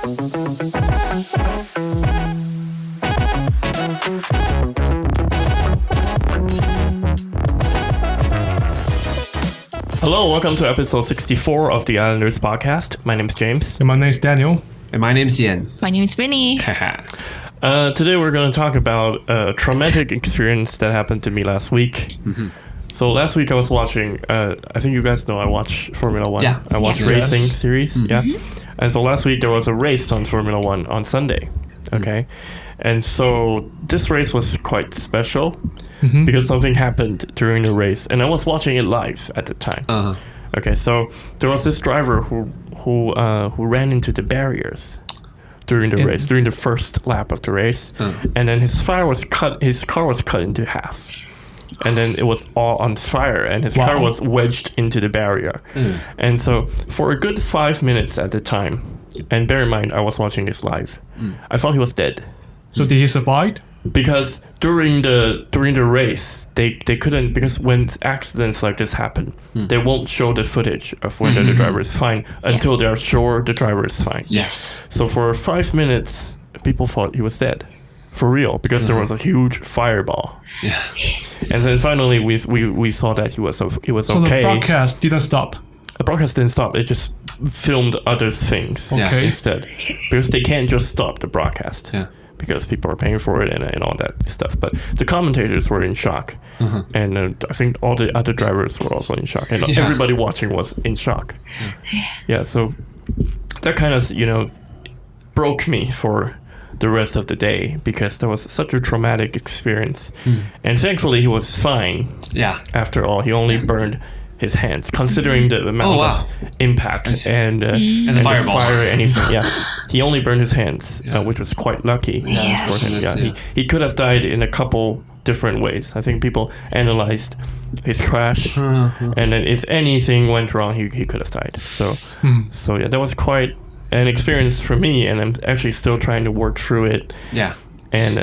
Hello, welcome to episode 64 of the Islanders podcast. My name is James. And my name is Daniel. And my name's Yen. My name is Vinny. Today we're going to talk about a traumatic experience that happened to me last week. Mm-hmm. So last week I was watching, I think you guys know I watch Formula 1. Yeah. I watch racing series. Mm-hmm. Yeah. And so last week there was a race on Formula 1 on Sunday. Okay. And so this race was quite special because something happened during the race. And I was watching it live at the time. Uh-huh. Okay, so there was this driver who ran into the barriers during the race, during the first lap of the race, and then his car was cut into half, and then it was all on fire, and his car was wedged into the barrier, and so for a good 5 minutes at the time, and bear in mind I was watching this live, I thought he was dead. So did he survive? Because during the race, they couldn't, because when accidents like this happen, they won't show the footage of whether the driver is fine until they're sure the driver is fine. Yes. So for 5 minutes, people thought he was dead, for real, because there was a huge fireball. Yeah. And then finally, we saw that he was okay. So the broadcast didn't stop. The broadcast didn't stop. It just filmed other things instead, because they can't just stop the broadcast. Yeah. Because people are paying for it and all that stuff. But the commentators were in shock. And I think all the other drivers were also in shock. And everybody watching was in shock. Yeah, so that kind of, broke me for the rest of the day because that was such a traumatic experience. And thankfully, he was fine. Yeah. After all, he only burned his hands, considering the amount of impact and the fireball. Fire, anything. Yeah, he only burned his hands, which was quite lucky for him. Yeah, he could have died in a couple different ways. I think people analyzed his crash, and then if anything went wrong, he could have died. So yeah, that was quite an experience for me, and I'm actually still trying to work through it. Yeah, and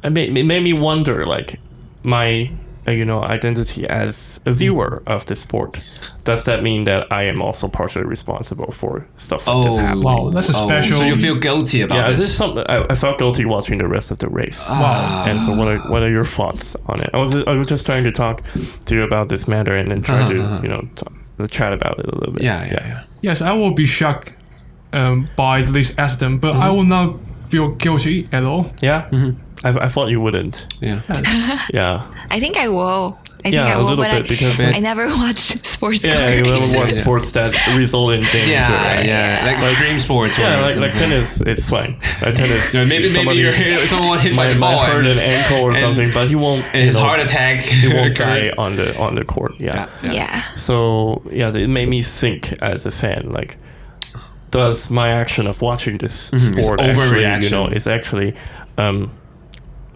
it made me wonder, like, my identity as a viewer of the sport. Does that mean that I am also partially responsible for stuff like this happening? Wow, that's a special... So you feel guilty about this? Yeah, this is something I felt guilty watching the rest of the race. Wow. And so what are your thoughts on it? I was just trying to talk to you about this matter and then try to chat about it a little bit. Yeah. Yes, I will be shocked by this accident, but I will not feel guilty at all. Yeah? I thought you wouldn't. Yeah. Yeah. I think I will. I will, but because I never watch sports cars. Yeah, you never watch sports that result in danger. Yeah. Like extreme sports. Yeah, like tennis, it's fine. Tennis. Maybe someone hit my ball. Might hurt an ankle or something, but he won't. And his heart attack. He won't die on the court. Yeah. So it made me think as a fan, like, does my action of watching this sport actually, is actually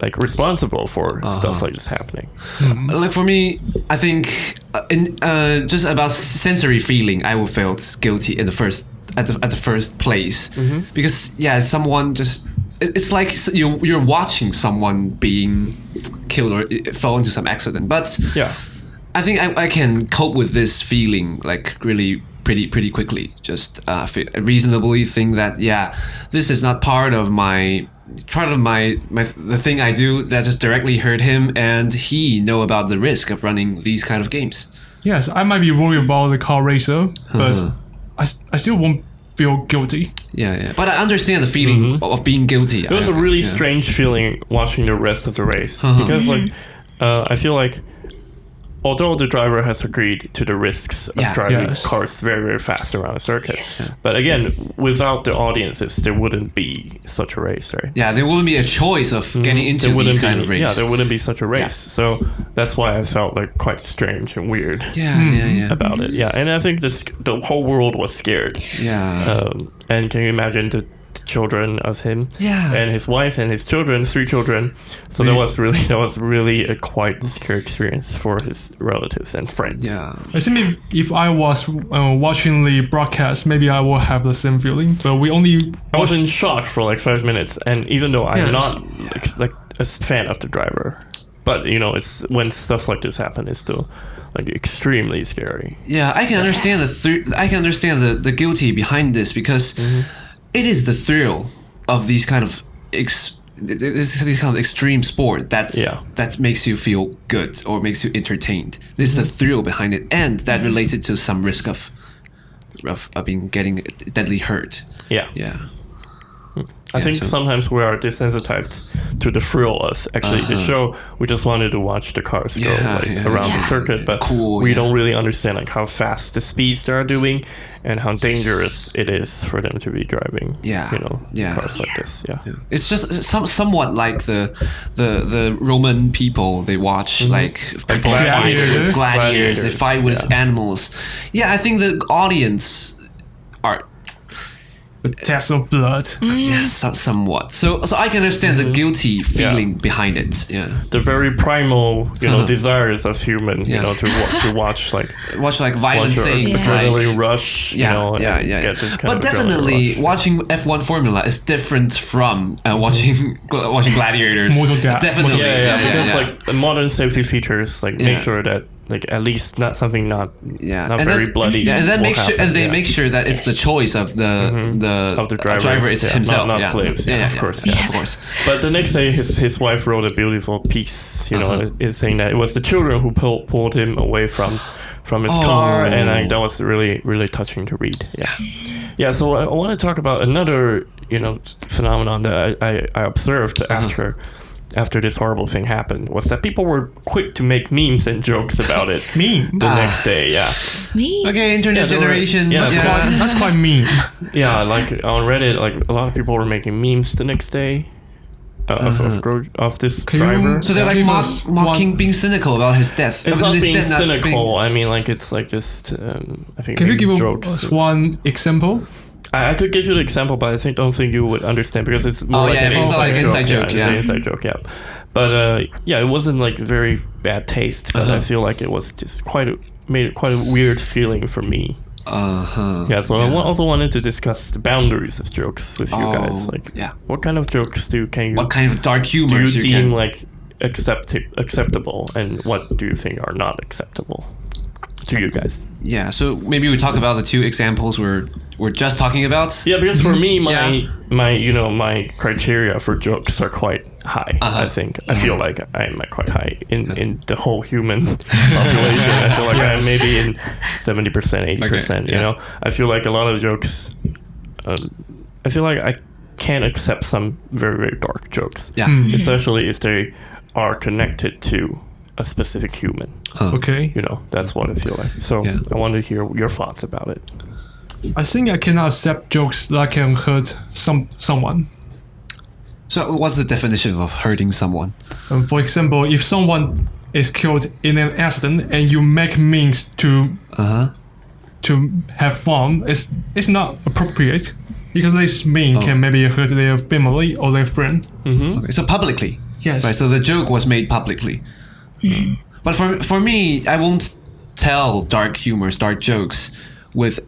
like responsible for stuff like this happening? Like for me, I think just about sensory feeling, I would feel guilty at the first place because someone just, it's like you're watching someone being killed or fall into some accident. But I think I can cope with this feeling like really pretty quickly. Just reasonably think that this is not part of the thing I do that just directly hurt him, and he know about the risk of running these kind of games. Yes, I might be worried about the car racer, but I still won't feel guilty. Yeah. But I understand the feeling of being guilty. It was a really strange feeling watching the rest of the race because I feel like although the driver has agreed to the risks of driving cars very, very fast around a circuit. But again, without the audiences, there wouldn't be such a race, right? Yeah, there wouldn't be a choice of getting into these kind of race. Yeah, there wouldn't be such a race. Yeah. So that's why I felt like quite strange and weird about it. Yeah, and I think the whole world was scared. Yeah. And can you imagine the children of him and his wife and his children, 3 children. So that was really a quite scary experience for his relatives and friends. Yeah, I think if I was watching the broadcast, maybe I will have the same feeling. But I was in shock for like 5 minutes, and even though I'm not like a fan of the driver, but it's when stuff like this happen, it's still like extremely scary. Yeah, I can understand the guilty behind this because it is the thrill of these kind of this kind of extreme sport that makes you feel good or makes you entertained. This is the thrill behind it, and that related to some risk of getting deadly hurt. Yeah. I Yeah, think so- sometimes we are desensitized to the thrill of actually the show. We just wanted to watch the cars go around the circuit, but we don't really understand like how fast the speeds they are doing and how dangerous it is for them to be driving. Cars like this. It's just somewhat like the Roman people. They watch like people fight with gladiators. They fight with animals. Yeah, I think the audience are. The test of blood. Yes, somewhat. So I can understand the guilty feeling behind it. Yeah, the very primal, desires of human, to watch violent things, adrenaline rush, get this kind but of definitely rush. watching F1 Formula is different from watching gladiators. Definitely, because like the modern safety features make sure that at least not something not very bloody. Yeah, and then make sure that it's the choice of the driver is himself, not slaves. Of course. But the next day, his wife wrote a beautiful piece, is saying that it was the children who pulled him away from his car, and that was really, really touching to read. Yeah. So I want to talk about another, phenomenon that I observed after this horrible thing happened, was that people were quick to make memes and jokes about it. The next day, Me? Okay, internet generation. That's quite mean. Yeah, like on Reddit, like a lot of people were making memes the next day of this driver. So they're like mocking, being cynical about his death. It's not being cynical. I mean, like it's like just I think. Can you give jokes. us one example? I could give you the example, but I don't think you would understand because it's more an inside joke. It's an inside joke, But it wasn't like very bad taste. But I feel like it was just made it quite a weird feeling for me. I also wanted to discuss the boundaries of jokes with you guys. Like, what kind of jokes what kind of dark humor do you deem like acceptable, and what do you think are not acceptable to you guys? Yeah, so maybe we talk about the two examples we're just talking about. Yeah, because for me, my criteria for jokes are quite high. I think I feel like I'm quite high in the whole human population. I feel like I'm maybe in 70%, 80%. You know, I feel like a lot of jokes. I feel like I can't accept some very, very dark jokes. Especially if they are connected to a specific human. Okay. That's what I feel like. So I want to hear your thoughts about it. I think I cannot accept jokes that can hurt someone. So what's the definition of hurting someone? For example, if someone is killed in an accident and you make memes to have fun, it's not appropriate because this meme can maybe hurt their family or their friend. Okay, so publicly. Yes. Right, so the joke was made publicly. But for me, I won't tell dark jokes with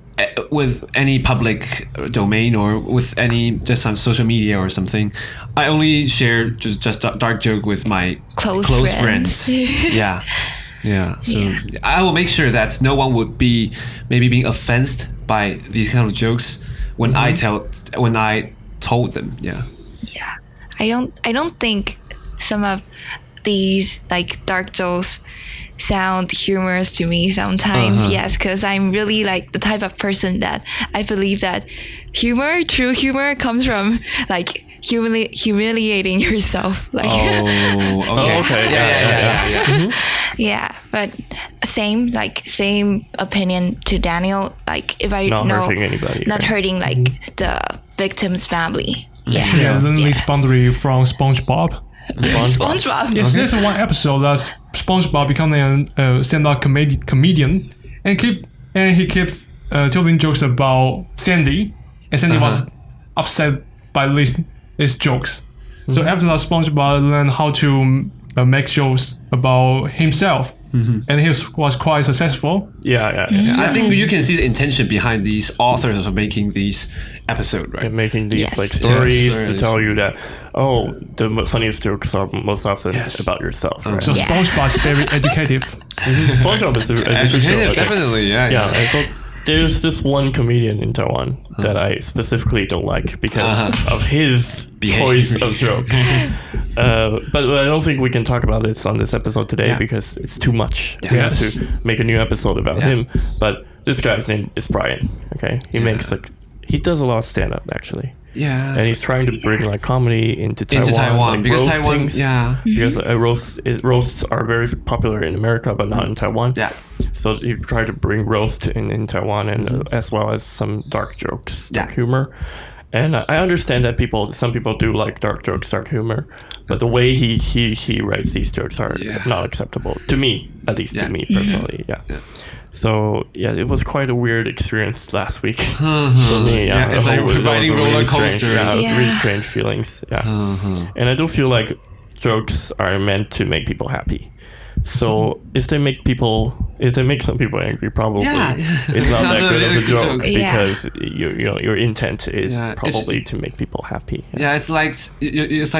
any public domain or with any just on social media or something. I only share just dark joke with my close friends. So I will make sure that no one would be maybe being offended by these kind of jokes when I told them. I don't think some of these like dark jokes sound humorous to me sometimes. Yes, because I'm really like the type of person that I believe that true humor comes from like humiliating yourself. Like yeah, but same opinion to Daniel. Like if I not hurting anybody, not hurting like the victim's family. This boundary from SpongeBob. SpongeBob. Yes, there's one episode that SpongeBob become a stand-up comedian, and he kept telling jokes about Sandy, and Sandy was upset by these jokes. So after that, SpongeBob learned how to make jokes about himself, and he was quite successful. I think you can see the intention behind these authors of making these episodes, right? And making these like stories to tell you that the funniest jokes are most often about yourself. Right? So SpongeBob is very educative. SpongeBob is educative, definitely. And so there's this one comedian in Taiwan that I specifically don't like because of his choice of jokes. But I don't think we can talk about this on this episode today because it's too much. We have to make a new episode about him. But this guy's name is Brian. Okay, he does a lot of stand up actually. Yeah, and he's trying to bring like comedy into Taiwan, like because Taiwan, because roasts are very popular in America, but not in Taiwan. Yeah, so he tried to bring roast in Taiwan, and as well as some dark jokes, dark humor. And I understand that some people do like dark jokes, dark humor, but the way he writes these jokes are not acceptable to me, at least to me personally. Yeah. So it was quite a weird experience last week for me. It's like riding roller coasters. Really strange feelings. And I do feel like jokes are meant to make people happy. So if they make some people angry, probably it's not that good of a joke because your intent is probably to make people happy. Yeah, it's like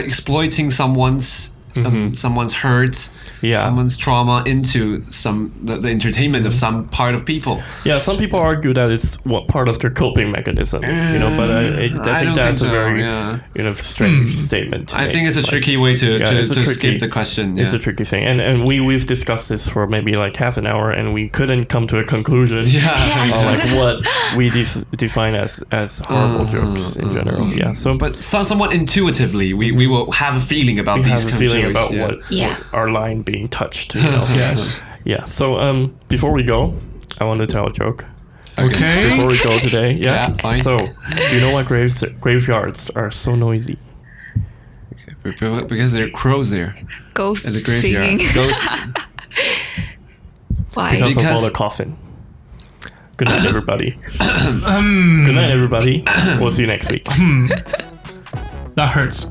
exploiting someone's hurt. Someone's trauma into the entertainment of some part of people. Yeah, some people argue that it's part of their coping mechanism, but I think that's a very strange statement. I think it's a tricky way to skip the question. It's a tricky thing, and we've discussed this for maybe like half an hour, and we couldn't come to a conclusion on like what we define as horrible jokes in general. But somewhat intuitively, we will have a feeling about these have a feeling jokes. about what our line being touched. Yes. Yeah. So before we go, I want to tell a joke. Okay. Before we go today, fine. So, do you know why graveyards are so noisy? Because there are crows there. Ghosts in the graveyard. singing. Why? Because of all the coffin. Good night, everybody. Good night, everybody. We'll see you next week. That hurts.